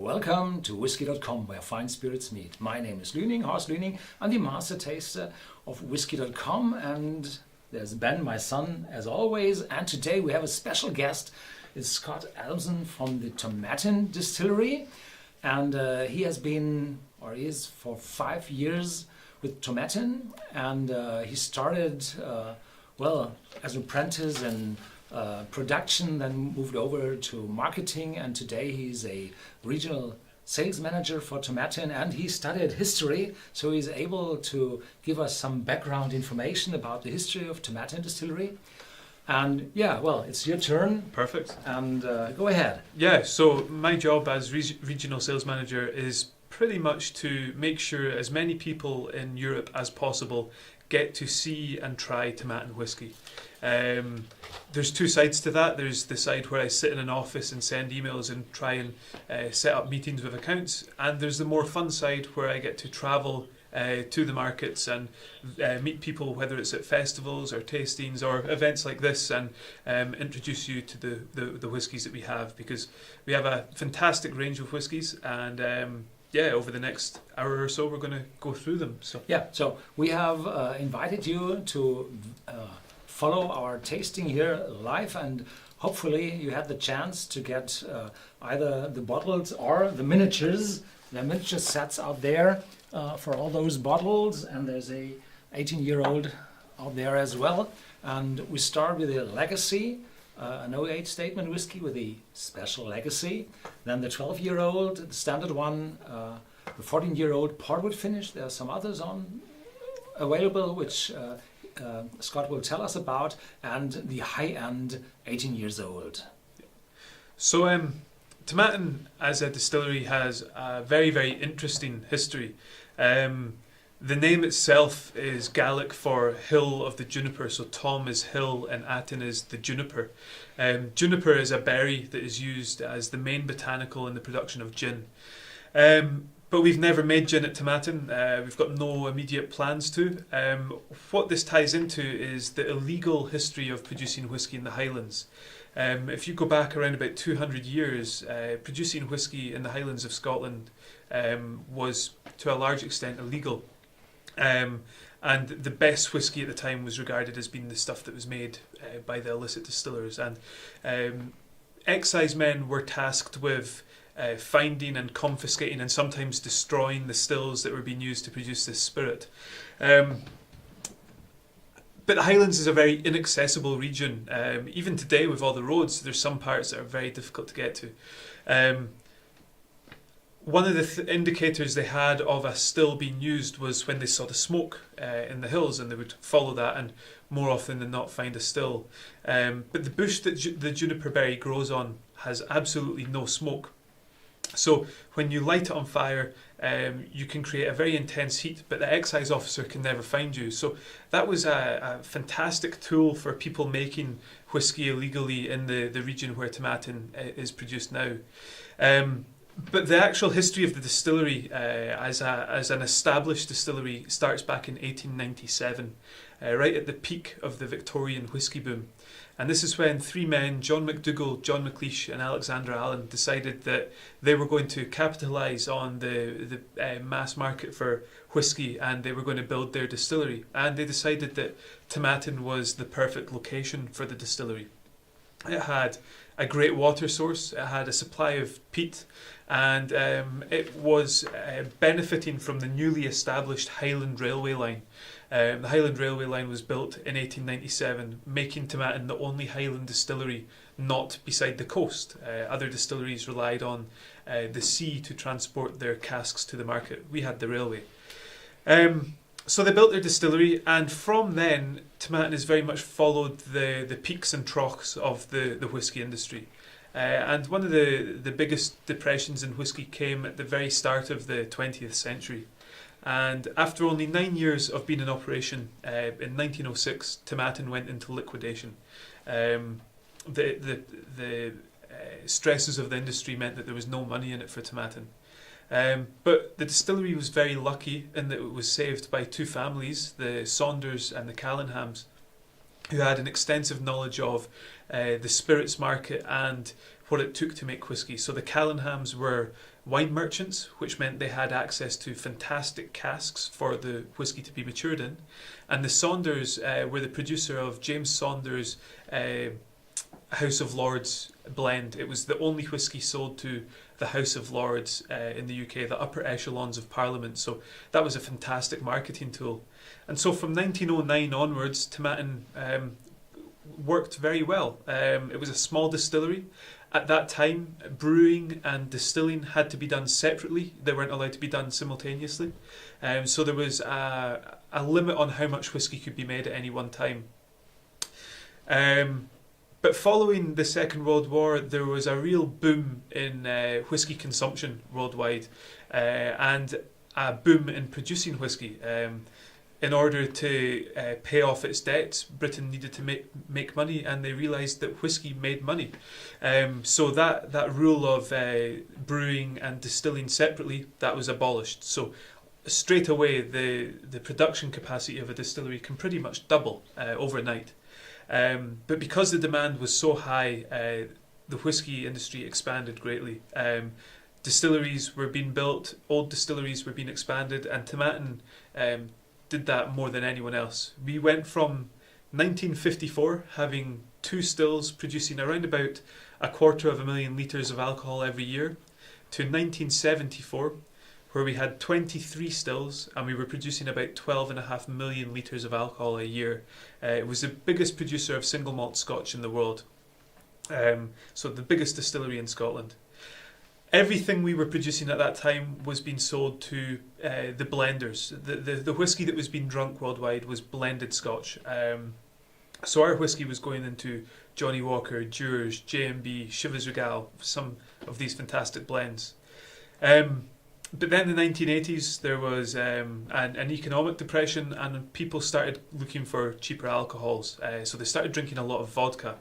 Welcome to Whisky.com, where fine spirits meet. My name is Luening, Horst Luening. I'm the master taster of Whisky.com, and there's Ben, my son, as always. And today we have a special guest. It's Scott Adamson from the Tomatin Distillery, and he has been, or is for 5 years with Tomatin, and he started as an apprentice in production, then moved over to marketing, and today he's a regional sales manager for Tomatin, and he studied history, so he's able to give us some background information about the history of Tomatin Distillery. And yeah, well, it's your turn. Perfect. And go ahead. Yeah, so my job as regional sales manager is pretty much to make sure as many people in Europe as possible get to see and try Tomatin whiskey. There's two sides to that. There's the side where I sit in an office and send emails and try and set up meetings with accounts, and there's the more fun side where I get to travel to the markets and meet people, whether it's at festivals or tastings or events like this, and introduce you to the whiskies that we have, because we have a fantastic range of whiskies, and over the next hour or so we're going to go through them. So we have invited you to follow our tasting here live, and hopefully you had the chance to get either the bottles or the miniatures. There are miniature sets out there for all those bottles, and there's a 18-year-old out there as well. And we start with the Legacy, an 08 statement whiskey with a special legacy. Then the 12-year-old, the standard one, the 14-year-old portwood finish. There are some others available, which Scott will tell us about, and the high-end 18 years old. So Tomatin as a distillery has a very, very interesting history. The name itself is Gaelic for hill of the juniper, so Tom is hill and Atin is the juniper. Juniper is a berry that is used as the main botanical in the production of gin. But we've never made gin at Tomatin. We've got no immediate plans to. What this ties into is the illegal history of producing whiskey in the Highlands. If you go back around about 200 years, producing whiskey in the Highlands of Scotland was to a large extent illegal. And the best whiskey at the time was regarded as being the stuff that was made by the illicit distillers. And excise men were tasked with finding and confiscating and sometimes destroying the stills that were being used to produce this spirit. But the Highlands is a very inaccessible region. Even today, with all the roads, there's some parts that are very difficult to get to. One of the indicators they had of a still being used was when they saw the smoke in the hills, and they would follow that and more often than not find a still. But the bush that the juniper berry grows on has absolutely no smoke. So when you light it on fire, you can create a very intense heat, but the excise officer can never find you. So that was a fantastic tool for people making whiskey illegally in the region where Tomatin is produced now. But the actual history of the distillery as an established distillery starts back in 1897, right at the peak of the Victorian whiskey boom. And this is when three men, John McDougall, John McLeish and Alexander Allen, decided that they were going to capitalise on the mass market for whiskey, and they were going to build their distillery. And they decided that Tomatin was the perfect location for the distillery. It had a great water source, it had a supply of peat, and it was benefiting from the newly established Highland Railway line. The Highland Railway line was built in 1897, making Tomatin the only Highland distillery not beside the coast. Other distilleries relied on the sea to transport their casks to the market. We had the railway. So they built their distillery, and from then Tomatin has very much followed the peaks and troughs of the whisky industry. And one of the biggest depressions in whisky came at the very start of the 20th century. And after only 9 years of being in operation, in 1906, Tomatin went into liquidation. The stresses of the industry meant that there was no money in it for Tomatin. But the distillery was very lucky in that it was saved by two families, the Saunders and the Callanhams, who had an extensive knowledge of the spirits market and what it took to make whisky. So the Callanhams were wine merchants, which meant they had access to fantastic casks for the whisky to be matured in. And the Saunders were the producer of James Saunders' House of Lords blend. It was the only whisky sold to the House of Lords in the UK, the upper echelons of Parliament. So that was a fantastic marketing tool. And so from 1909 onwards, Tomatin worked very well. It was a small distillery. At that time, brewing and distilling had to be done separately. They weren't allowed to be done simultaneously. So there was a limit on how much whisky could be made at any one time. But following the Second World War, there was a real boom in whisky consumption worldwide, and a boom in producing whisky. In order to pay off its debts, Britain needed to make money, and they realised that whisky made money. So that rule of brewing and distilling separately, that was abolished. So straight away, the production capacity of a distillery can pretty much double overnight. But because the demand was so high, the whisky industry expanded greatly. Distilleries were being built, old distilleries were being expanded, and Tomatin did that more than anyone else. We went from 1954 having 2 stills producing around about 250,000 litres of alcohol every year to 1974, where we had 23 stills and we were producing about 12.5 million litres of alcohol a year. It was the biggest producer of single malt Scotch in the world. So the biggest distillery in Scotland. Everything we were producing at that time was being sold to the blenders. The whisky that was being drunk worldwide was blended Scotch. So our whisky was going into Johnnie Walker, Dewar's, J&B, Chivas Regal, some of these fantastic blends. But then in the 1980s there was an economic depression, and people started looking for cheaper alcohols. So they started drinking a lot of vodka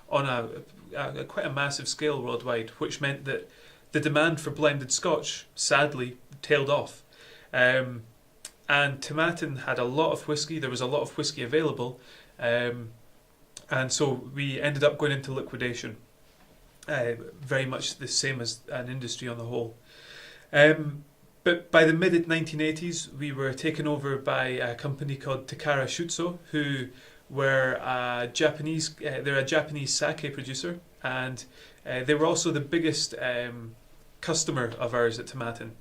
on a quite a massive scale worldwide, which meant that the demand for blended Scotch, sadly, tailed off. And Tomatin had a lot of whisky. There was a lot of whisky available. And so we ended up going into liquidation. Very much the same as an industry on the whole. But by the mid-1980s, we were taken over by a company called Takara Shuzo, who were a Japanese. They're a Japanese sake producer, and they were also the biggest customer of ours at Tomatin.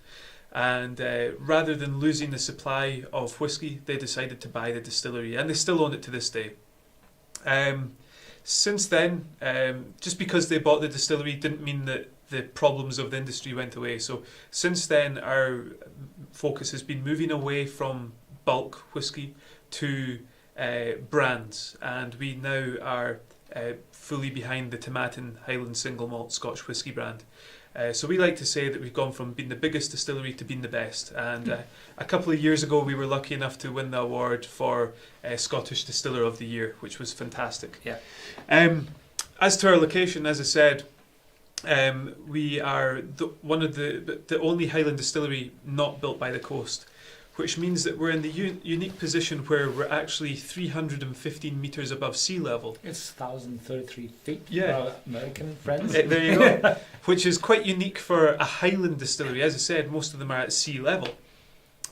And rather than losing the supply of whisky, they decided to buy the distillery, and they still own it to this day. Since then, just because they bought the distillery didn't mean that the problems of the industry went away. So since then, our focus has been moving away from bulk whisky to brands, and we now are fully behind the Tomatin Highland Single Malt Scotch Whisky brand. So we like to say that we've gone from being the biggest distillery to being the best. And a couple of years ago, we were lucky enough to win the award for Scottish Distiller of the Year, which was fantastic. Yeah. As to our location, as I said, we are one of the only Highland distillery not built by the coast, which means that we're in the unique position where we're actually 315 metres above sea level. It's 1,033 feet Yeah. for our American friends. There you go. Which is quite unique for a Highland distillery. As I said, most of them are at sea level.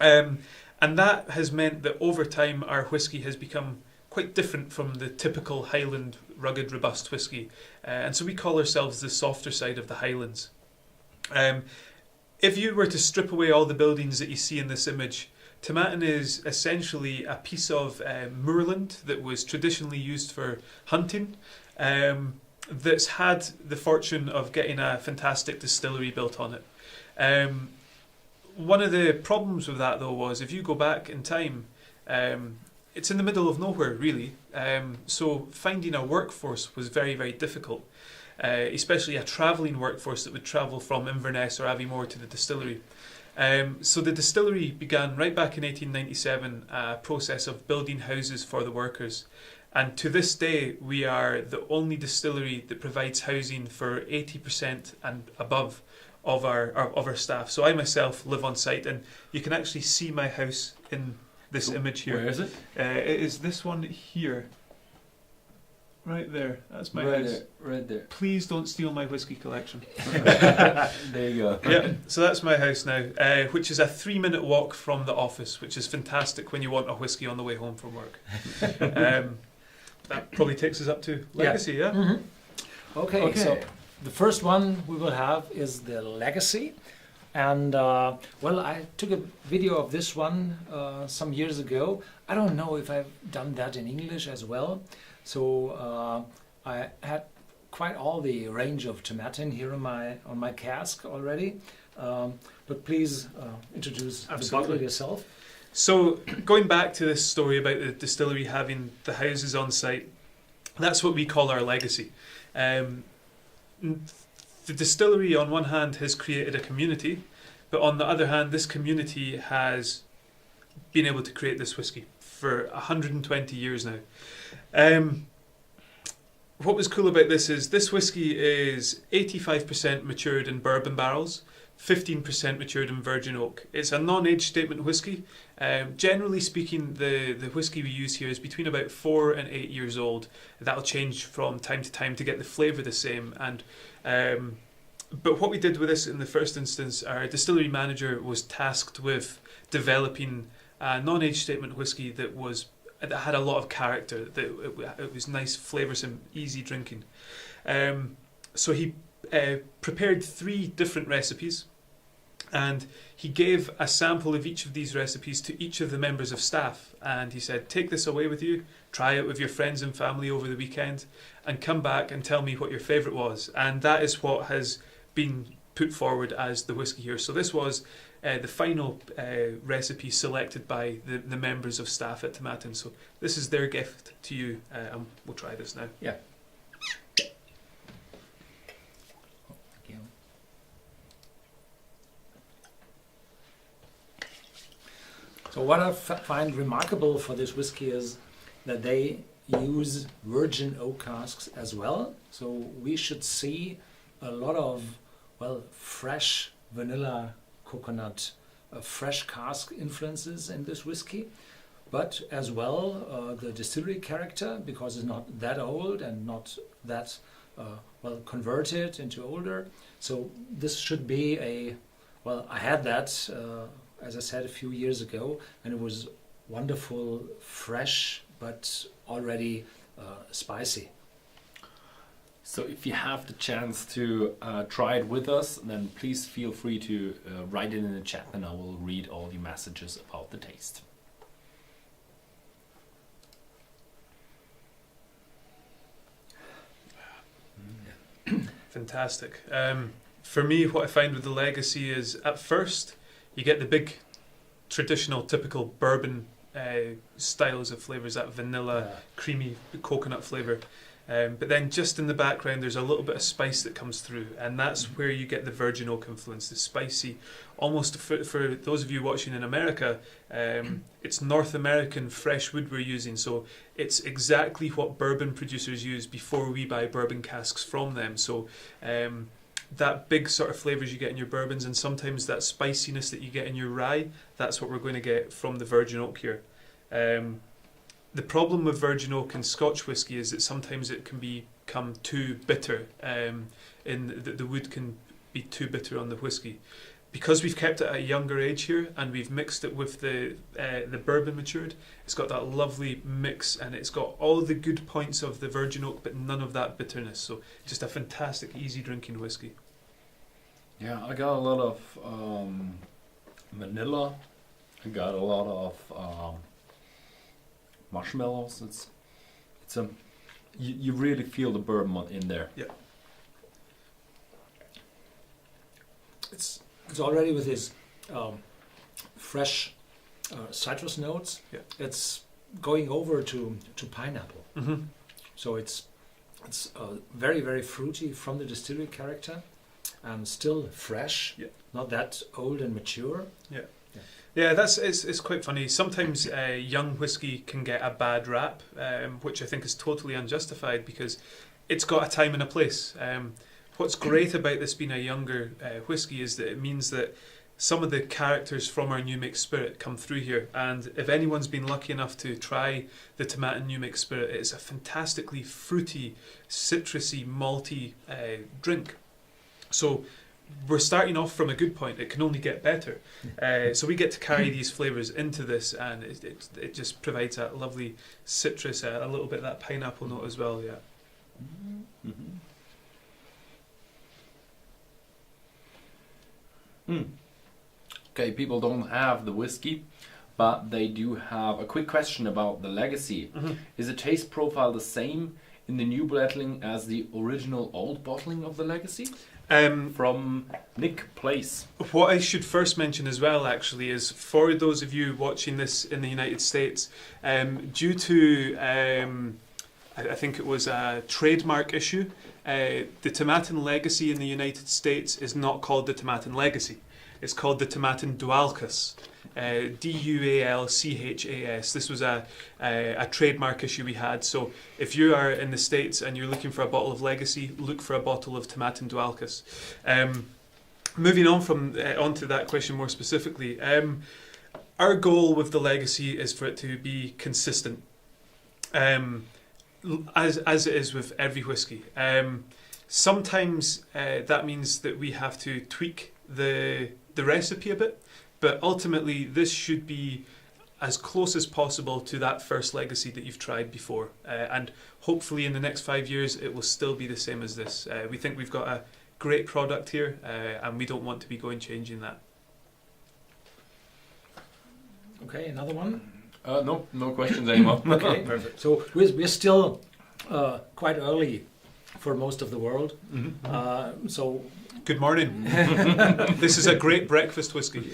And that has meant that over time our whisky has become quite different from the typical Highland rugged, robust whisky. And so we call ourselves the softer side of the Highlands. If you were to strip away all the buildings that you see in this image, Tomatin is essentially a piece of moorland that was traditionally used for hunting, that's had the fortune of getting a fantastic distillery built on it. One of the problems with that, though, was if you go back in time, it's in the middle of nowhere, really. So finding a workforce was very, very difficult, especially a travelling workforce that would travel from Inverness or Aviemore to the distillery. So the distillery began right back in 1897 a process of building houses for the workers. And to this day, we are the only distillery that provides housing for 80% and above of our staff. So I myself live on site, and you can actually see my house in this image here. Where is it? It is this one here. Right there. That's my Right house. there, right there. Please don't steal my whiskey collection. There you go. Yeah, so that's my house now, which is a 3-minute walk from the office, which is fantastic when you want a whiskey on the way home from work. That probably takes us up to Legacy, yeah? Mm-hmm. Okay, so the first one we will have is the Legacy. And well, I took a video of this one some years ago. I don't know if I've done that in English as well. So I had quite all the range of tomatin here on my cask already. But please introduce the bottle yourself. So going back to this story about the distillery having the houses on site, that's what we call our legacy. The distillery on one hand has created a community, but on the other hand this community has been able to create this whiskey for 120 years now. What was cool about this whiskey is 85% matured in bourbon barrels, 15% matured in virgin oak. It's a non-age statement whiskey. Generally speaking, the whiskey we use here is between about 4 and 8 years old. That'll change from time to time to get the flavour the same. And but what we did with this in the first instance, our distillery manager was tasked with developing a non-age statement whiskey that had a lot of character, that it was nice, flavoursome, easy drinking. So he prepared 3 different recipes, and he gave a sample of each of these recipes to each of the members of staff, and he said, take this away with you, try it with your friends and family over the weekend, and come back and tell me what your favourite was. And that is what has been put forward as the whiskey here. So this was the final recipe selected by the members of staff at Tomatin. So this is their gift to you, and we'll try this now. Yeah. Thank you. So what I find remarkable for this whiskey is that they use virgin oak casks as well. So we should see a lot of, well, fresh vanilla coconut, fresh cask influences in this whiskey, but as well the distillery character, because it's not that old and not that well converted into older. So this should be well, I had that as I said a few years ago, and it was wonderful, fresh, but already spicy. So if you have the chance to try it with us, then please feel free to write it in the chat, and I will read all the messages about the taste. Fantastic. For me, what I find with the Legacy is, at first, you get the big, traditional, typical bourbon styles of flavours, that vanilla, creamy coconut flavour. But then just in the background there's a little bit of spice that comes through, and that's where you get the virgin oak influence, the spicy, almost for those of you watching in America, it's North American fresh wood we're using, so it's exactly what bourbon producers use before we buy bourbon casks from them. So that big sort of flavours you get in your bourbons, and sometimes that spiciness that you get in your rye, that's what we're going to get from the virgin oak here. The problem with virgin oak and Scotch whisky is that sometimes it can become too bitter, the wood can be too bitter on the whisky. Because we've kept it at a younger age here, and we've mixed it with the bourbon matured, it's got that lovely mix, and it's got all the good points of the virgin oak, but none of that bitterness. So just a fantastic, easy drinking whisky. Yeah, I got a lot of vanilla. I got a lot of marshmallows. It's you really feel the bourbon in there. Yeah. It's already with his fresh citrus notes. Yeah. It's going over to pineapple. Mm-hmm. So it's very, very fruity from the distillery character, and still fresh. Yeah. Not that old and mature. Yeah. Yeah, it's quite funny. Sometimes young whiskey can get a bad rap, which I think is totally unjustified, because it's got a time and a place. What's great about this being a younger whiskey is that it means that some of the characters from our new mixed spirit come through here. And if anyone's been lucky enough to try the Tomatin new mixed spirit, it's a fantastically fruity, citrusy, malty drink. So we're starting off from a good point. It can only get better. So we get to carry these flavours into this, and it just provides that lovely citrus, a little bit of that pineapple note as well. Yeah. Okay, people don't have the whiskey, but they do have a quick question about the Legacy. Is the taste profile the same in the new bottling as the original old bottling of the Legacy? From Nick Place. What I should first mention as well, actually, is for those of you watching this in the United States, due to I think it was a trademark issue, the Tomatin Legacy in the United States is not called the Tomatin Legacy. It's called the Tomatin Dualchas. Dualchas. This was a trademark issue we had. So if you are in the States and you're looking for a bottle of Legacy, look for a bottle of Tomatin Dualchas. Moving on onto that question more specifically, our goal with the Legacy is for it to be consistent, as it is with every whiskey. Sometimes that means that we have to tweak the recipe a bit. But ultimately, this should be as close as possible to that first Legacy that you've tried before. And hopefully in the next 5 years, it will still be the same as this. We think we've got a great product here, and we don't want to be changing that. Okay, another one? No questions anymore. Okay, perfect. So we're still quite early for most of the world. So good morning. This is a great breakfast whiskey.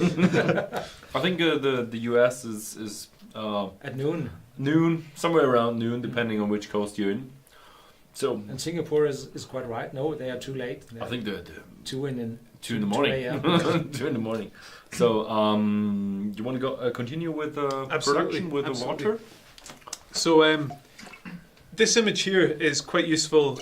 I think the US is at noon. Noon, somewhere around noon, depending on which coast you're in. So and Singapore is quite right. No, they are too late. I think the 2 in the 2 in the morning. 2 in the morning. So you want to go continue with production with the water? So this image here is quite useful.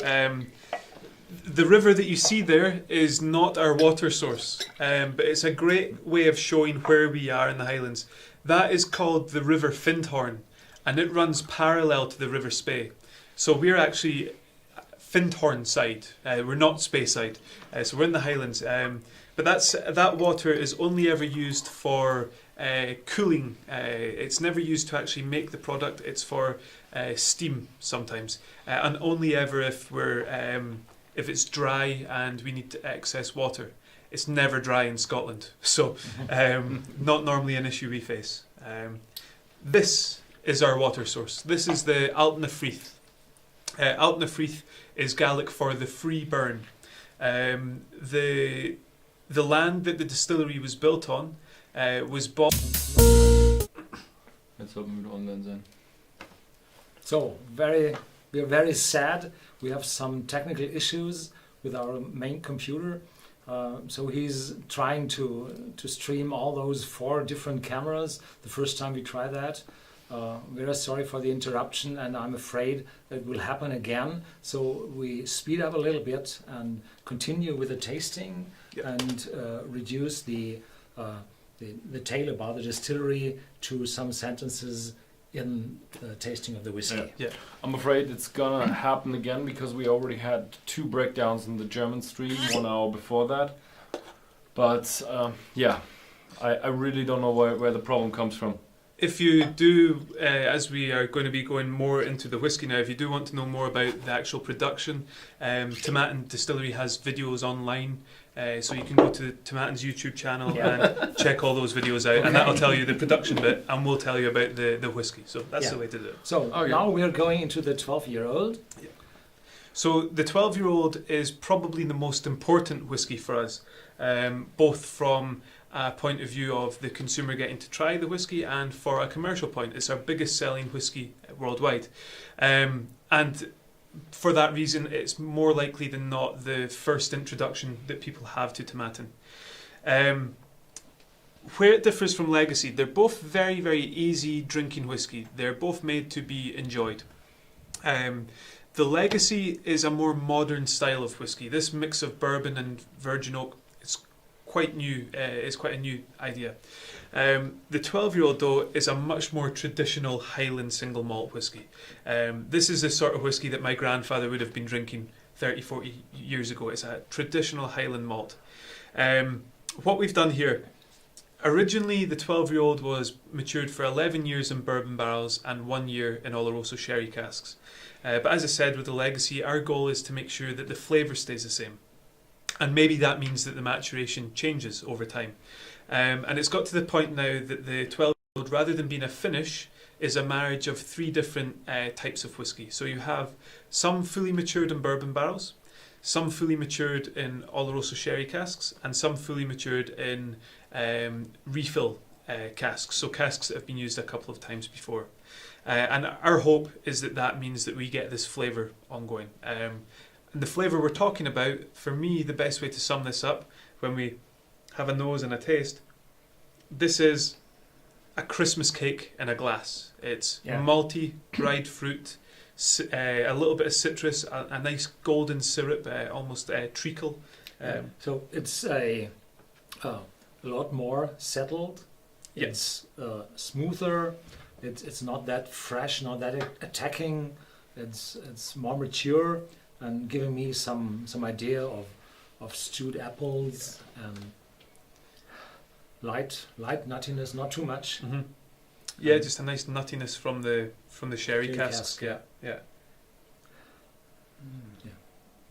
The river that you see there is not our water source, but it's a great way of showing where we are in the Highlands. That is called the River Findhorn, and it runs parallel to the River Spey. So we're actually Findhorn side, we're not Spey side, so we're in the Highlands. But that water is only ever used for cooling. It's never used to actually make the product. It's for steam sometimes, and only ever if it's dry and we need excess water. It's never dry in Scotland, so not normally an issue we face. This is our water source. This is the Altnafrith. Altnafrith is Gaelic for the free burn. The land that the distillery was built on was bought. Let's open it on then. So we are very sad. We have some technical issues with our main computer. So he's trying to stream all those 4 different cameras. The first time we tried that. Very sorry for the interruption, and I'm afraid that it will happen again. So we speed up a little bit and continue with the tasting. Yep. And reduce the tale about the distillery to some sentences in the tasting of the whiskey. Yeah. I'm afraid it's gonna happen again because we already had 2 breakdowns in the German stream 1 hour before that. But I really don't know where the problem comes from. If you do, as we are going to be going more into the whiskey now, if you do want to know more about the actual production, Tomatin Distillery has videos online, so you can go to Tomatin's YouTube channel and check all those videos out, and that'll tell you the production bit, and we'll tell you about the whiskey. So that's the way to do it. So now we're going into the 12-year-old. Yeah. So the 12-year-old is probably the most important whiskey for us, both from a point of view of the consumer getting to try the whiskey, and for a commercial point, it's our biggest selling whiskey worldwide. And for that reason, it's more likely than not the first introduction that people have to Tomatin. Where it differs from Legacy, they're both very, very easy drinking whiskey. They're both made to be enjoyed. The Legacy is a more modern style of whiskey. This mix of bourbon and virgin oak is quite new. It's quite a new idea. The 12-year-old though is a much more traditional Highland single malt whiskey. This is the sort of whiskey that my grandfather would have been drinking 30, 40 years ago. It's a traditional Highland malt. What we've done here, originally the 12-year-old was matured for 11 years in bourbon barrels and 1 year in Oloroso sherry casks. But as I said, with the Legacy, our goal is to make sure that the flavour stays the same. And maybe that means that the maturation changes over time. And it's got to the point now that the 12-year-old, rather than being a finish, is a marriage of 3 different types of whiskey. So you have some fully matured in bourbon barrels, some fully matured in Oloroso sherry casks, and some fully matured in refill casks, so casks that have been used a couple of times before. And our hope is that that means that we get this flavour ongoing. And the flavour we're talking about, for me, the best way to sum this up, when we have a nose and a taste, this is a Christmas cake in a glass. It's malty, dried fruit, a little bit of citrus, a nice golden syrup, almost treacle. So it's a lot more settled. Yes. It's smoother. It's not that fresh, not that attacking. It's more mature and giving me some idea of stewed apples and light nuttiness, not too much. Mm-hmm. Yeah, just a nice nuttiness from the sherry casks. Yeah. Yeah.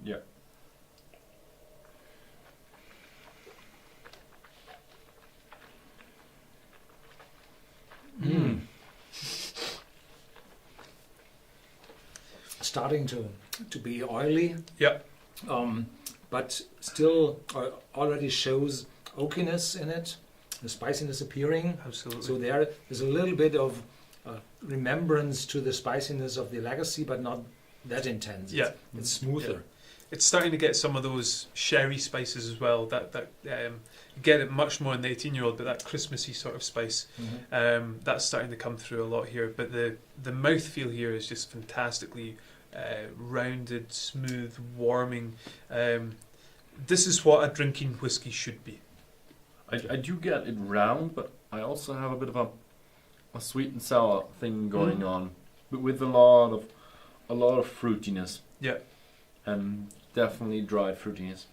Yeah. Mm. Starting to be oily. Yeah. But still already shows oakiness in it, the spiciness appearing. Absolutely. So there's a little bit of remembrance to the spiciness of the Legacy, but not that intense. Yeah. It's smoother. Yeah. It's starting to get some of those sherry spices as well. That get it much more in the 18-year-old, but that Christmassy sort of spice, that's starting to come through a lot here. But the mouthfeel here is just fantastically rounded, smooth, warming. This is what a drinking whiskey should be. I do get it round, but I also have a bit of a sweet and sour thing going on, but with a lot of fruitiness. Yeah. And definitely dry fruitiness.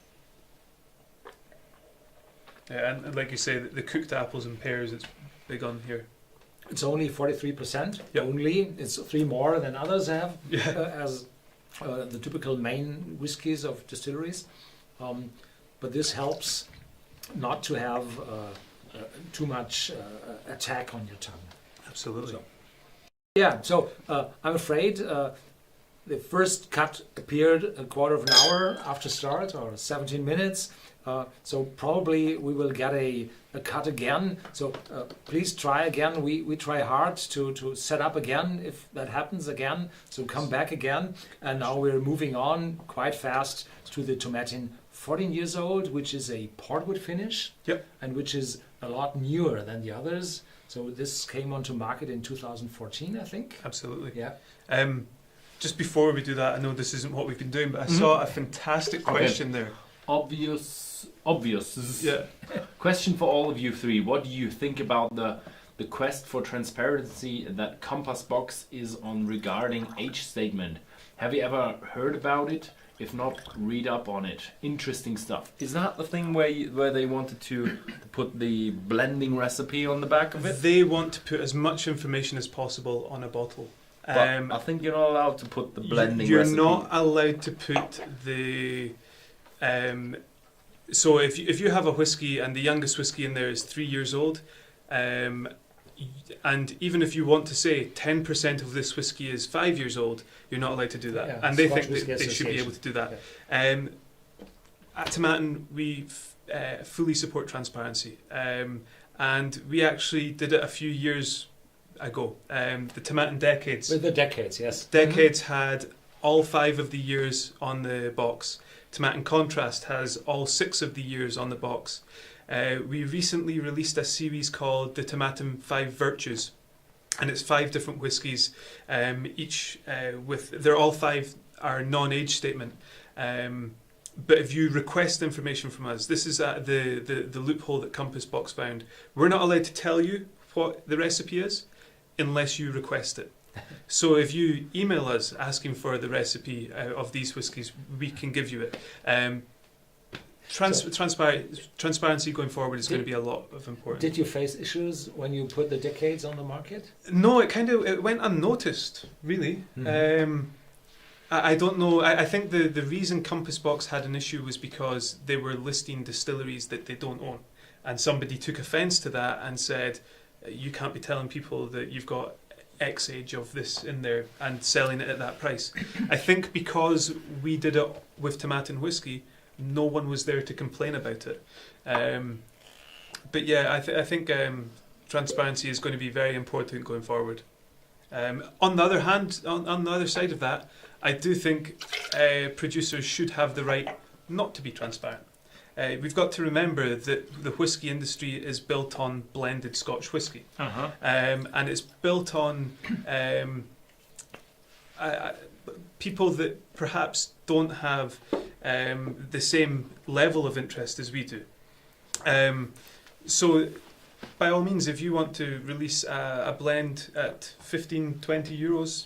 Yeah, and like you say, the cooked apples and pears, it's big on here. It's only 43%. Yep. Only. It's 3 more than others have, Yeah. as the typical main whiskies of distilleries. But this helps not to have too much attack on your tongue. Absolutely. So I'm afraid the first cut appeared a quarter of an hour after start, or 17 minutes. So probably we will get a cut again. So please try again. We try hard to set up again if that happens again. So come back again. And now we're moving on quite fast to the Tomatin 14 years old, which is a portwood finish. Yep. And which is a lot newer than the others. So this came onto market in 2014, I think. Absolutely. Yeah. Just before we do that, I know this isn't what we've been doing, but I saw a fantastic question there. Obvious. Yeah. Question for all of you 3. What do you think about the quest for transparency that Compass Box is on regarding age statement? Have you ever heard about it? If not, read up on it. Interesting stuff. Is that the thing where they wanted to put the blending recipe on the back of it? They want to put as much information as possible on a bottle. But I think you're not allowed to put the blending you're recipe. You're not allowed to put the... so if you have a whiskey and the youngest whiskey in there is 3 years old, and even if you want to say 10% of this whiskey is 5 years old, you're not allowed to do that. Yeah, and they Scotch think Whisky they should be able to do that. Yeah. At Tomatin, we fully support transparency. And we actually did it a few years ago. The Tomatin Decades. With the decades, yes. Decades had all 5 of the years on the box. Tomatin Contrast has all 6 of the years on the box. We recently released a series called the Tomatin 5 Virtues, and it's 5 different whiskies, each they're all 5 are non-age statement. but if you request information from us, this is the loophole that Compass Box found. We're not allowed to tell you what the recipe is unless you request it. So if you email us asking for the recipe of these whiskies, we can give you it. Transparency going forward is going to be a lot of importance. Did you face issues when you put the decades on the market? No, it went unnoticed, really. I don't know. I think the reason Compass Box had an issue was because they were listing distilleries that they don't own, and somebody took offence to that and said, you can't be telling people that you've got X age of this in there and selling it at that price. I think because we did it with Tomatin whiskey, no one was there to complain about it. But yeah, I think transparency is going to be very important going forward. On the other hand, on the other side of that, I do think producers should have the right not to be transparent. We've got to remember that the whisky industry is built on blended Scotch whisky, and it's built on people that perhaps don't have the same level of interest as we do. So by all means, if you want to release a blend at 15-20 euros,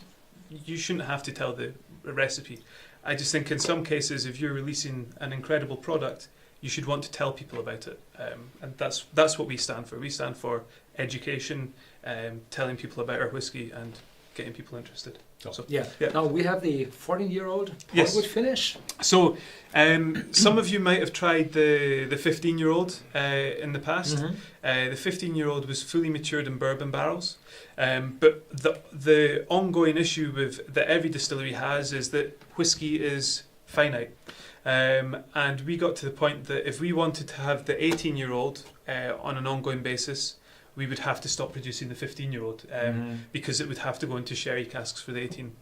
you shouldn't have to tell the recipe. I just think in some cases, if you're releasing an incredible product, you should want to tell people about it. And that's what we stand for. We stand for education, telling people about our whiskey and getting people interested. So, yeah. Now we have the 14-year-old Yes. portwood finish. So some of you might have tried the 15-year-old in the past. The 15-year-old was fully matured in bourbon barrels. But the ongoing issue that every distillery has is that whiskey is finite. And we got to the point that if we wanted to have the 18-year-old on an ongoing basis, we would have to stop producing the 15-year-old because it would have to go into sherry casks for the 18.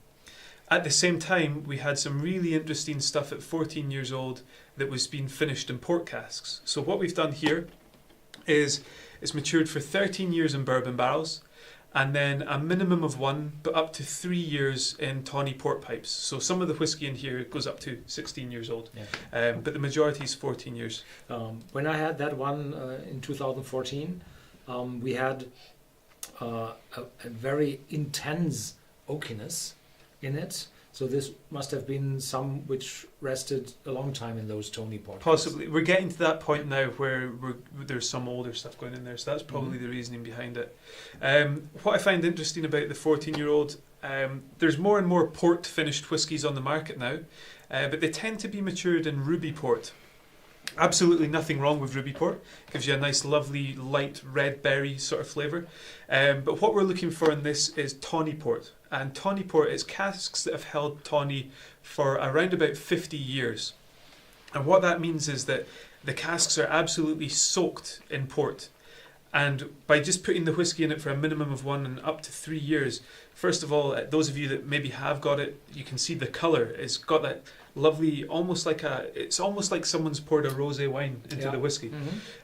At the same time, we had some really interesting stuff at 14 years old that was being finished in port casks. So what we've done here is it's matured for 13 years in bourbon barrels, and then a minimum of 1, but up to 3 years in tawny port pipes. So some of the whiskey in here goes up to 16 years old, but the majority is 14 years. When I had that one in 2014, we had a very intense oakiness in it. So this must have been some which rested a long time in those tawny port. Possibly. We're getting to that point now where there's some older stuff going in there, so that's probably the reasoning behind it. What I find interesting about the 14-year-old, there's more and more port-finished whiskies on the market now, but they tend to be matured in ruby port. Absolutely nothing wrong with ruby port. Gives you a nice, lovely, light red berry sort of flavour. But what we're looking for in this is tawny port. And tawny port is casks that have held tawny for around about 50 years. And what that means is that the casks are absolutely soaked in port. And by just putting the whiskey in it for a minimum of 1 and up to 3 years, first of all, those of you that maybe have got it, you can see the colour. It's got that lovely, it's almost like someone's poured a rosé wine into the whiskey.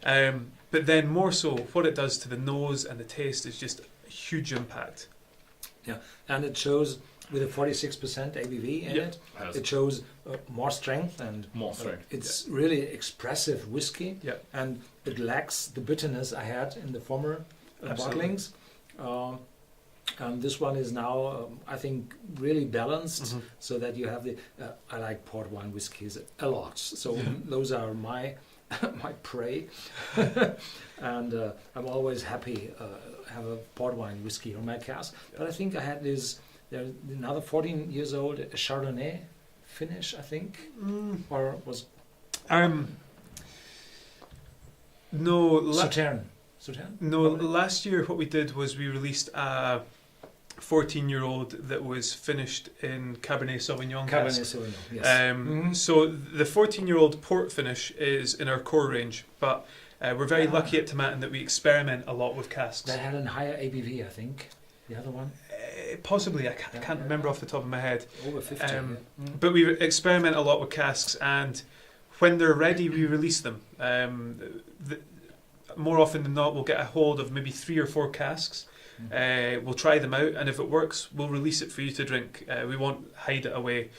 But then more so, what it does to the nose and the taste is just a huge impact. Yeah, and it shows with a 46% ABV in it. It shows more strength and more strength. It's really expressive whiskey, Yeah. and it lacks the bitterness I had in the former bottlings. And this one is now, I think, really balanced, so that you have the. I like port wine whiskies a lot, so those are my prey, and I'm always happy have a port wine whiskey on my cask. But I think I had this. There's another 14 years old, a Chardonnay finish, I think, or was no. Sauterne. No, last year what we did was we released a 14-year-old that was finished in Cabernet Sauvignon. Cabernet Sauvignon, yes. So the 14-year-old port finish is in our core range, but we're very lucky at Tomatin that we experiment a lot with casks. That had a higher ABV, I think. The other one? Possibly, I can't remember off the top of my head. Over 50. But we experiment a lot with casks, and when they're ready, we release them. More often than not, we'll get a hold of maybe 3 or 4 casks. We'll try them out, and if it works, we'll release it for you to drink. We won't hide it away.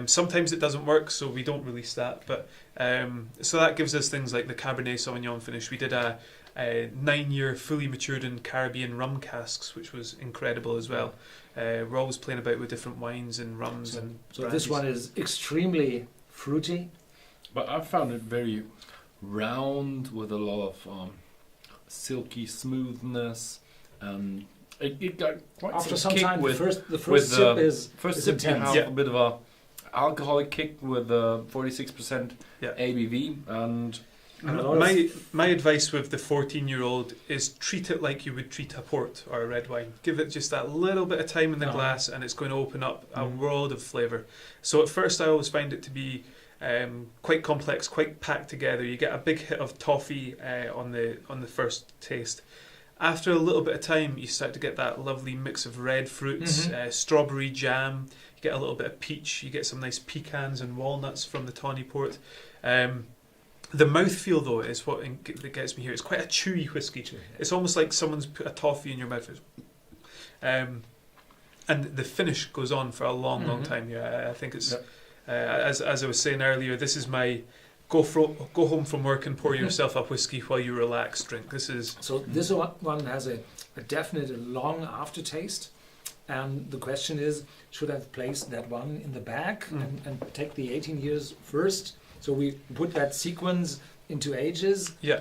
Sometimes it doesn't work, so we don't release that. But so that gives us things like the Cabernet Sauvignon finish. We did a 9-year fully matured in Caribbean rum casks, which was incredible as well. We're always playing about with different wines and rums and So brandies. this one is extremely fruity. But I found it very round with a lot of silky smoothness. It got quite After some some kick time, with the first sip is first is sip you intense. have a bit of a alcoholic kick with 46% Yeah. ABV, and And a lot of- My advice with the 14-year-old is treat it like you would treat a port or a red wine. Give it just that little bit of time in the glass, and it's going to open up a world of flavour. So at first, I always find it to be quite complex, quite packed together. You get a big hit of toffee on the first taste. After a little bit of time, you start to get that lovely mix of red fruits, strawberry jam. You get a little bit of peach. You get some nice pecans and walnuts from the tawny port. The mouthfeel, though, is what that gets me here. It's quite a chewy whiskey. It's almost like someone's put a toffee in your mouth. And the finish goes on for a long, long time. Yeah, I think it's as I was saying earlier. This is my go home from work and pour yourself a whiskey while you relax drink. This is So this one has a definite long aftertaste, and the question is, should I place that one in the back and take the 18 years first? So we put that sequence into ages. yeah.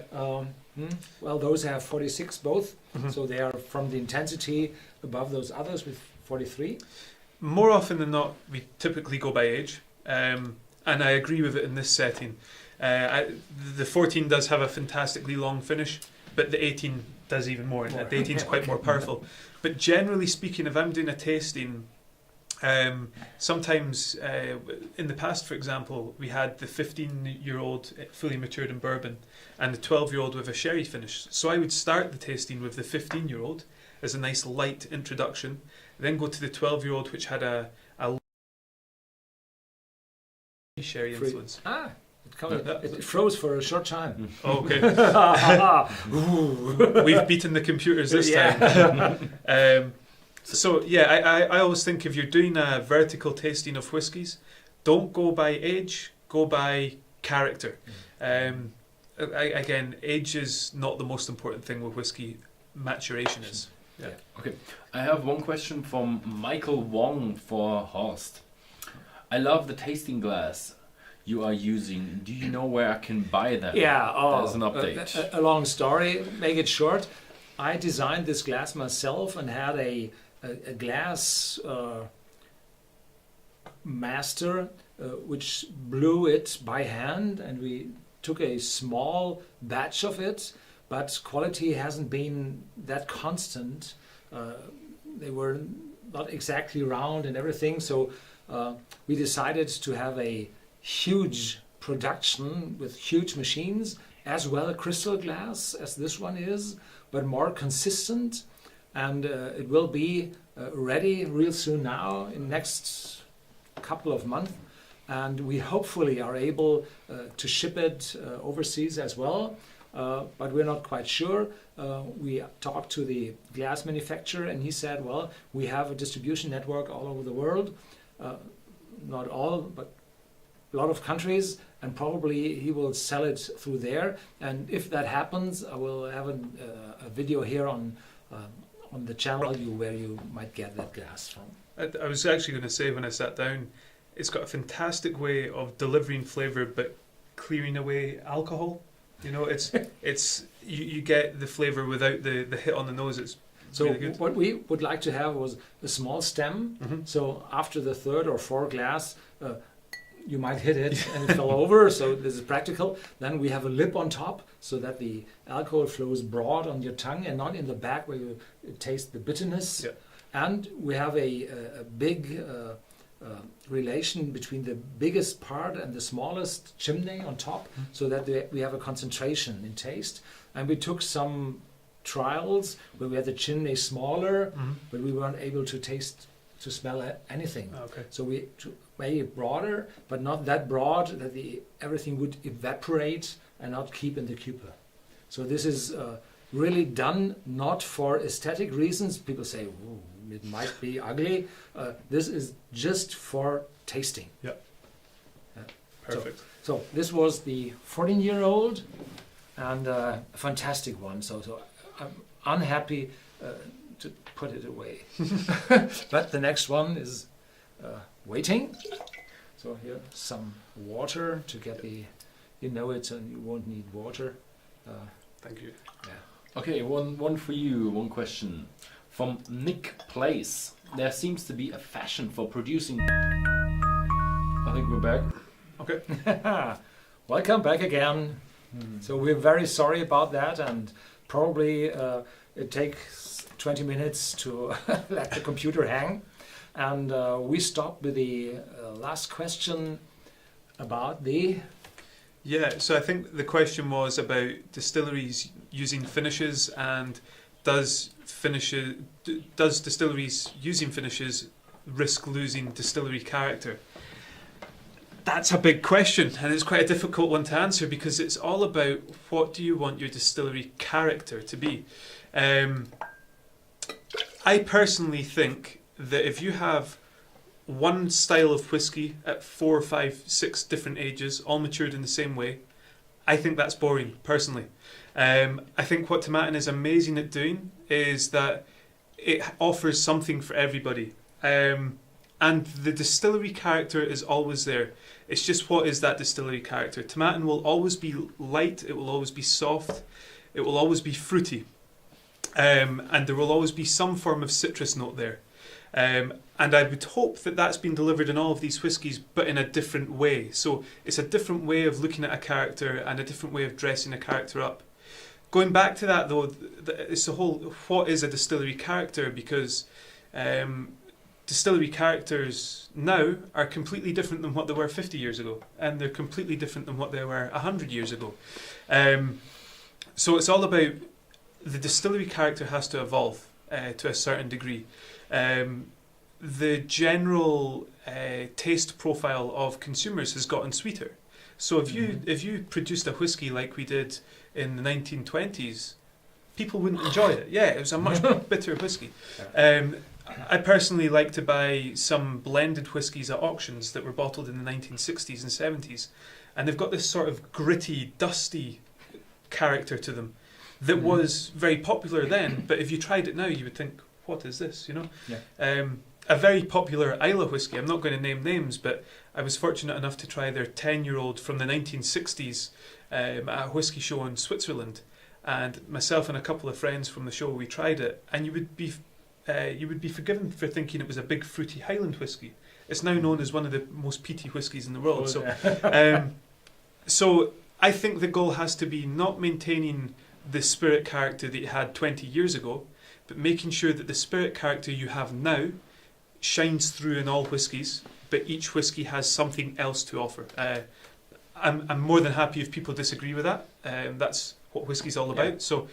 Well, those have 46 both, so they are from the intensity above those others with 43. More often than not, we typically go by age, and I agree with it in this setting. The 14 does have a fantastically long finish, but the 18 does even more. The 18 is quite more powerful. But generally speaking, if I'm doing a tasting, sometimes in the past, for example, we had the 15-year-old fully matured in bourbon and the 12-year-old with a sherry finish. So I would start the tasting with the 15-year-old as a nice light introduction, then go to the 12-year-old, which had a sherry influence. It froze for a short time. Oh, okay. We've beaten the computers this time. So yeah, I always think if you're doing a vertical tasting of whiskies, don't go by age, go by character. Again, age is not the most important thing with whiskey. Maturation is. Yeah. okay. I have one question from Michael Wong for Horst. I love the tasting glass you are using. Do you know where I can buy them? Yeah, There's an update. A long story, make it short. I designed this glass myself and had a glass master which blew it by hand, and we took a small batch of it, but quality hasn't been that constant. They were not exactly round and everything, so we decided to have a huge production with huge machines, as well crystal glass as this one is, but more consistent, and it will be ready real soon now in next couple of months, and we hopefully are able to ship it overseas as well, but we're not quite sure. We talked to the glass manufacturer and he said, well, we have a distribution network all over the world, not all, but a lot of countries, and probably he will sell it through there. And if that happens, I will have a video here on the channel where you might get that glass from. I was actually going to say when I sat down, it's got a fantastic way of delivering flavour but clearing away alcohol. You know, it's you get the flavour without the hit on the nose. It's so really good. What we would like to have was a small stem. So after the third or fourth glass, you might hit it and it fell over. So this is practical. Then we have a lip on top so that the alcohol flows broad on your tongue and not in the back where you taste the bitterness. Yeah. And we have a big relation between the biggest part and the smallest chimney on top, so that we have a concentration in taste. And we took some trials where we had the chimney smaller, but we weren't able to smell anything. Okay. So we made it broader, but not that broad that everything would evaporate and not keep in the cuppa. So this is really done not for aesthetic reasons. People say, "Ooh, it might be ugly." This is just for tasting. Yeah. Perfect. So this was the 14-year-old, and a fantastic one. So I'm unhappy to put it away. But the next one is waiting. So here some water to get the, you know it, and you won't need water. Thank you. Yeah. Okay, one for you, one question. From Nick Place. There seems to be a fashion for producing... I think we're back. Okay. Welcome back again. So we're very sorry about that, and probably it takes 20 minutes to let the computer hang. And we stopped with the last question about the... Yeah, so I think the question was about distilleries using finishes, and does distilleries using finishes risk losing distillery character? That's a big question, and it's quite a difficult one to answer because it's all about what do you want your distillery character to be. I personally think that if you have one style of whiskey at 4, 5, 6 different ages, all matured in the same way, I think that's boring, personally. I think what Tomatin is amazing at doing is that it offers something for everybody. And the distillery character is always there. It's just, what is that distillery character? Tomatin will always be light, it will always be soft, it will always be fruity. And there will always be some form of citrus note there. And I would hope that that's been delivered in all of these whiskies, but in a different way. So it's a different way of looking at a character and a different way of dressing a character up. Going back to that though, it's the whole, what is a distillery character? Because distillery characters now are completely different than what they were 50 years ago, and they're completely different than what they were 100 years ago. So it's all about, the distillery character has to evolve to a certain degree. The general taste profile of consumers has gotten sweeter. So if you produced a whiskey like we did in the 1920s, people wouldn't enjoy it. Yeah, it was a much bitter whiskey. I personally like to buy some blended whiskies at auctions that were bottled in the 1960s and 70s, and they've got this sort of gritty, dusty character to them that was very popular then, but if you tried it now you would think, what is this, you know? Yeah. A very popular Islay whiskey, I'm not going to name names, but I was fortunate enough to try their 10-year-old from the 1960s at a whiskey show in Switzerland, and myself and a couple of friends from the show, we tried it, and you would be forgiven for thinking it was a big fruity Highland whiskey. It's now known as one of the most peaty whiskies in the world. So I think the goal has to be not maintaining the spirit character that you had 20 years ago, but making sure that the spirit character you have now shines through in all whiskies, but each whiskey has something else to offer. I'm more than happy if people disagree with that. That's what whiskey's all about. Yeah. So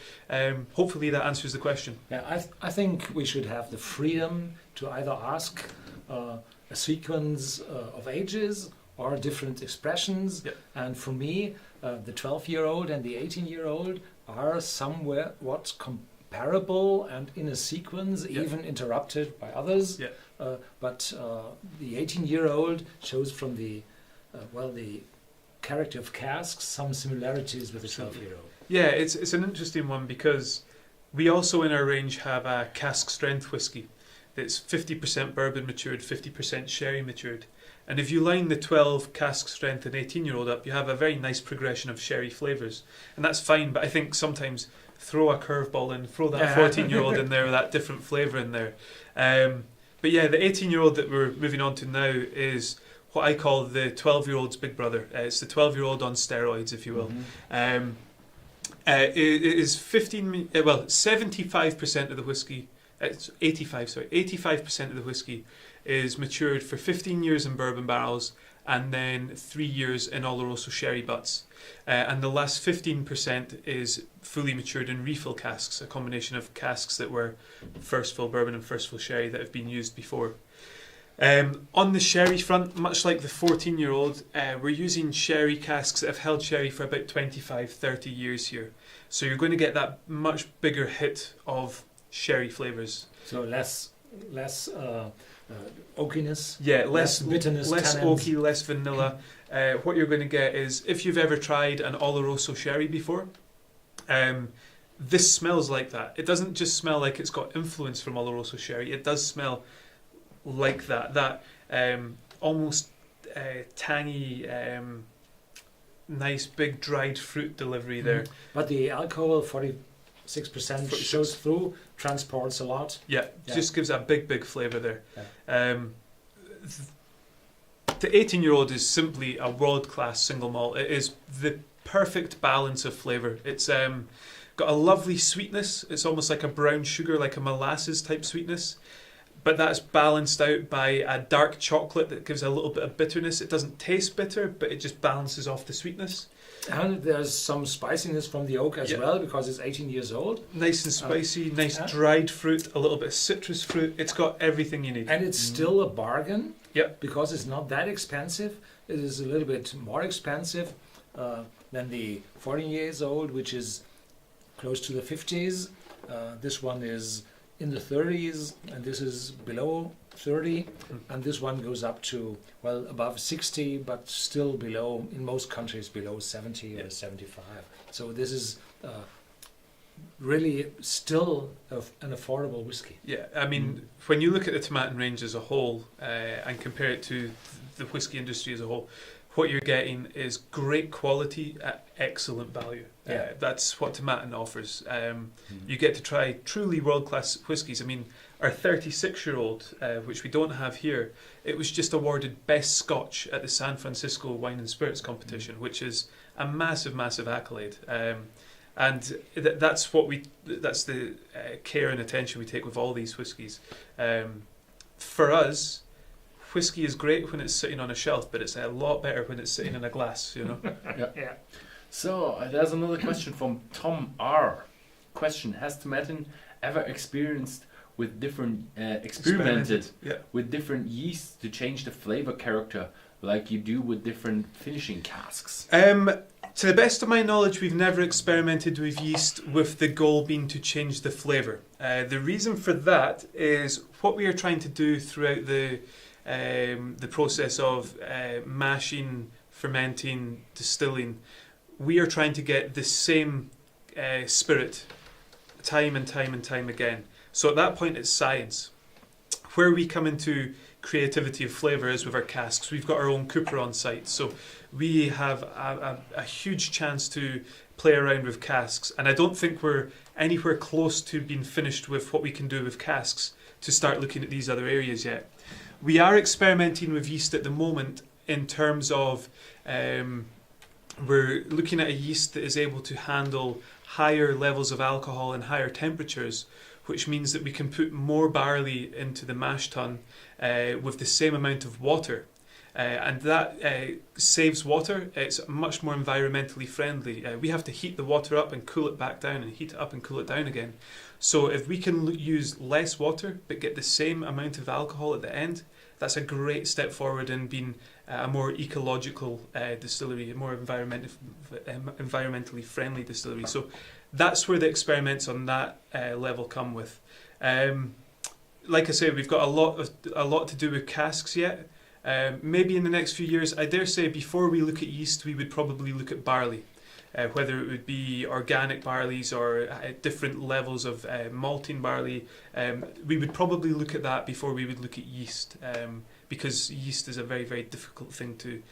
hopefully that answers the question. Yeah, I think we should have the freedom to either ask a sequence of ages or different expressions. Yeah. And for me, the 12-year-old and the 18-year-old are somewhere what comparable and in a sequence, even interrupted by others. Yeah. But the 18-year-old shows from the character of casks some similarities with the 12-year-old. Yeah, it's an interesting one because we also in our range have a Cask Strength whiskey that's 50% bourbon matured, 50% sherry matured. And if you line the 12 Cask Strength and 18-year-old up, you have a very nice progression of sherry flavours. And that's fine, but I think sometimes throw a curveball in, throw that 14-year-old in there with that different flavour in there. But yeah, the 18-year-old that we're moving on to now is what I call the 12-year-old's big brother. It's the 12-year-old on steroids, if you will. It is 75% of the whiskey, 85% of the whiskey is matured for 15 years in bourbon barrels and then 3 years in Oloroso sherry butts. And the last 15% is fully matured in refill casks, a combination of casks that were first fill bourbon and first fill sherry that have been used before. On the sherry front, much like the 14-year-old, we're using sherry casks that have held sherry for about 25, 30 years here. So you're going to get that much bigger hit of sherry flavours. So less oakiness. Yeah, less bitterness, less tannins. oaky, less vanilla. What you're going to get is, if you've ever tried an Oloroso sherry before, this smells like that. It doesn't just smell like it's got influence from Oloroso sherry. It does smell like that almost tangy, nice big dried fruit delivery there. But the alcohol, 46%, shows through, transports a lot. Yeah, just gives a big flavour there. Yeah. The 18-year-old is simply a world-class single malt. It is the perfect balance of flavour. It's got a lovely sweetness. It's almost like a brown sugar, like a molasses type sweetness. But that's balanced out by a dark chocolate that gives a little bit of bitterness. It doesn't taste bitter, but it just balances off the sweetness. And there's some spiciness from the oak as well, because it's 18 years old. Nice and spicy, nice dried fruit, a little bit of citrus fruit. It's got everything you need. And it's still a bargain, Yep. because it's not that expensive. It is a little bit more expensive than the 14 years old, which is close to the 50s. This one is in the 30s, and this is below 30, and this one goes up to, well, above 60, but still below, in most countries, below 70 or 75. So this is really still an affordable whiskey. Yeah, I mean, when you look at the Tomatin range as a whole and compare it to the whiskey industry as a whole, what you're getting is great quality at excellent value. Yeah. That's what Tomatin offers. You get to try truly world-class whiskies. I mean, our 36-year-old, which we don't have here, it was just awarded Best Scotch at the San Francisco Wine and Spirits Competition, which is a massive accolade. And that's the care and attention we take with all these whiskies. For us, whiskey is great when it's sitting on a shelf, but it's a lot better when it's sitting in a glass, you know. Yeah. So there's another question from Tom R. Question: Has Tomatin ever experimented with different with different yeasts to change the flavor character, like you do with different finishing casks? To the best of my knowledge, we've never experimented with yeast with the goal being to change the flavour. The reason for that is what we are trying to do throughout the process of mashing, fermenting, distilling. We are trying to get the same spirit time and time again. So at that point, it's science. Where we come into creativity of flavour is with our casks. We've got our own cooper on site, so we have a huge chance to play around with casks. And I don't think we're anywhere close to being finished with what we can do with casks to start looking at these other areas yet. We are experimenting with yeast at the moment in terms of we're looking at a yeast that is able to handle higher levels of alcohol and higher temperatures, which means that we can put more barley into the mash tun with the same amount of water. And that saves water. It's much more environmentally friendly. We have to heat the water up and cool it back down, and heat it up and cool it down again. So if we can use less water but get the same amount of alcohol at the end, that's a great step forward in being a more ecological distillery, a more environmentally friendly distillery. So that's where the experiments on that level come with. Like I say, we've got a lot to do with casks yet. Maybe in the next few years, I dare say, before we look at yeast, we would probably look at barley. Whether it would be organic barleys or different levels of malting barley, we would probably look at that before we would look at yeast, because yeast is a very, very difficult thing to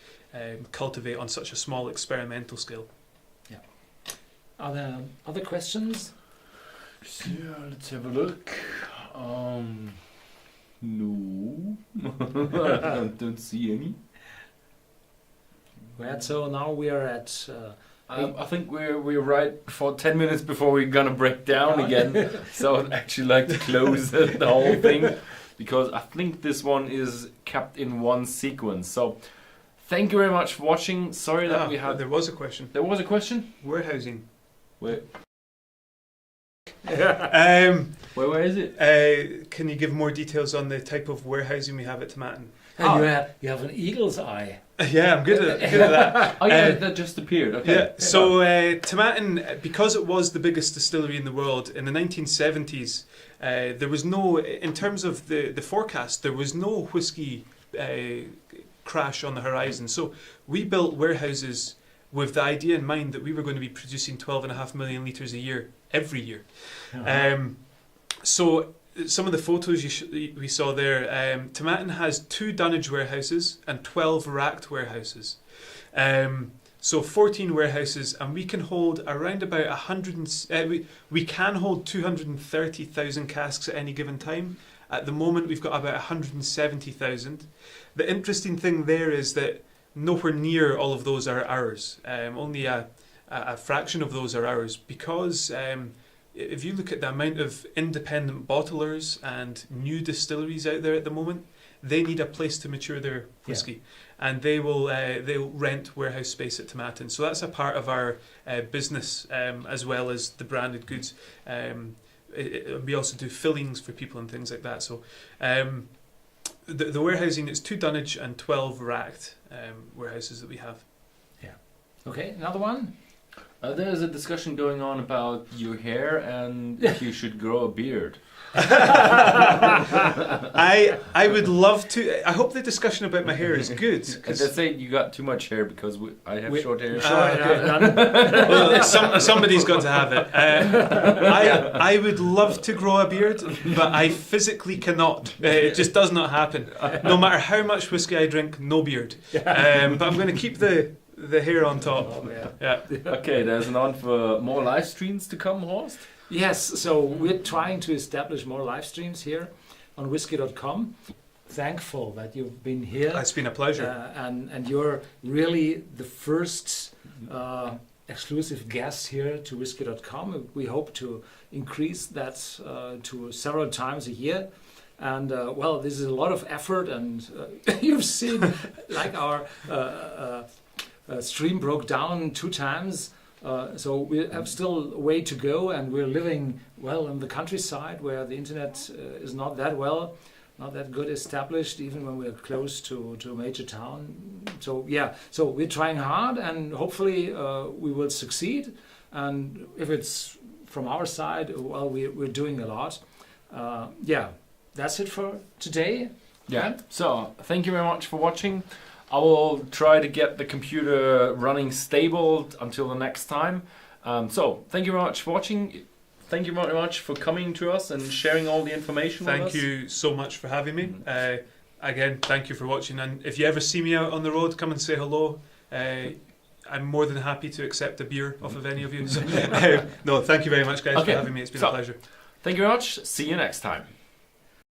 cultivate on such a small experimental scale. Yeah. Are there other questions? So let's have a look. No, I don't see any. Right, so now we are at... I think we're right for 10 minutes before we're gonna break down again. So I'd actually like to close the whole thing, because I think this one is kept in one sequence. So thank you very much for watching. Sorry that we had... There was a question. There was a question? Warehousing. Wait. Where is it? Can you give more details on the type of warehousing we have at Tomatin? And you have an eagle's eye. Yeah, I'm good at that. Oh yeah, that just appeared. Okay. Yeah. So Tomatin, because it was the biggest distillery in the world in the 1970s, there was no, in terms of the forecast, there was no whiskey crash on the horizon. So we built warehouses with the idea in mind that we were going to be producing 12.5 million litres a year every year. So some of the photos we saw there, Tomatin has 2 dunnage warehouses and 12 racked warehouses. So 14 warehouses, and we can hold around about 100. We can hold 230,000 casks at any given time. At the moment, we've got about 170,000. The interesting thing there is that nowhere near all of those are ours. Only a fraction of those are ours, because if you look at the amount of independent bottlers and new distilleries out there at the moment, they need a place to mature their whiskey, and they'll rent warehouse space at Tomatin. So that's a part of our business, as well as the branded goods. We also do fillings for people and things like that. So the warehousing is 2 dunnage and 12 racked warehouses that we have. Yeah. Okay, another one. There's a discussion going on about your hair and if you should grow a beard. I would love to. I hope the discussion about my hair is good. They say you got too much hair because I have short hair. Well, somebody's got to have it. I would love to grow a beard, but I physically cannot. It just does not happen. No matter how much whiskey I drink, no beard. But I'm going to keep the hair on top. Yeah. Okay, there's an on for more live streams to come, Horst. Yes, so we're trying to establish more live streams here on Whisky.com. Thankful that you've been here. It's been a pleasure. And you're really the first exclusive guest here to Whisky.com. We hope to increase that to several times a year. And well, this is a lot of effort, and you've seen like our stream broke down 2 times. So we have still a way to go, and we're living well in the countryside where the internet is not that good established, even when we're close to a major town. So yeah, so we're trying hard, and hopefully we will succeed. And if it's from our side, well, we're doing a lot. Yeah, that's it for today. Yeah, so thank you very much for watching. I will try to get the computer running stable until the next time. So thank you very much for watching. Thank you very much for coming to us and sharing all the information with us. Thank you so much for having me. Again, thank you for watching. And if you ever see me out on the road, come and say hello. I'm more than happy to accept a beer off of any of you. So, no, thank you very much, guys, for having me. It's been a pleasure. Thank you very much. See you next time.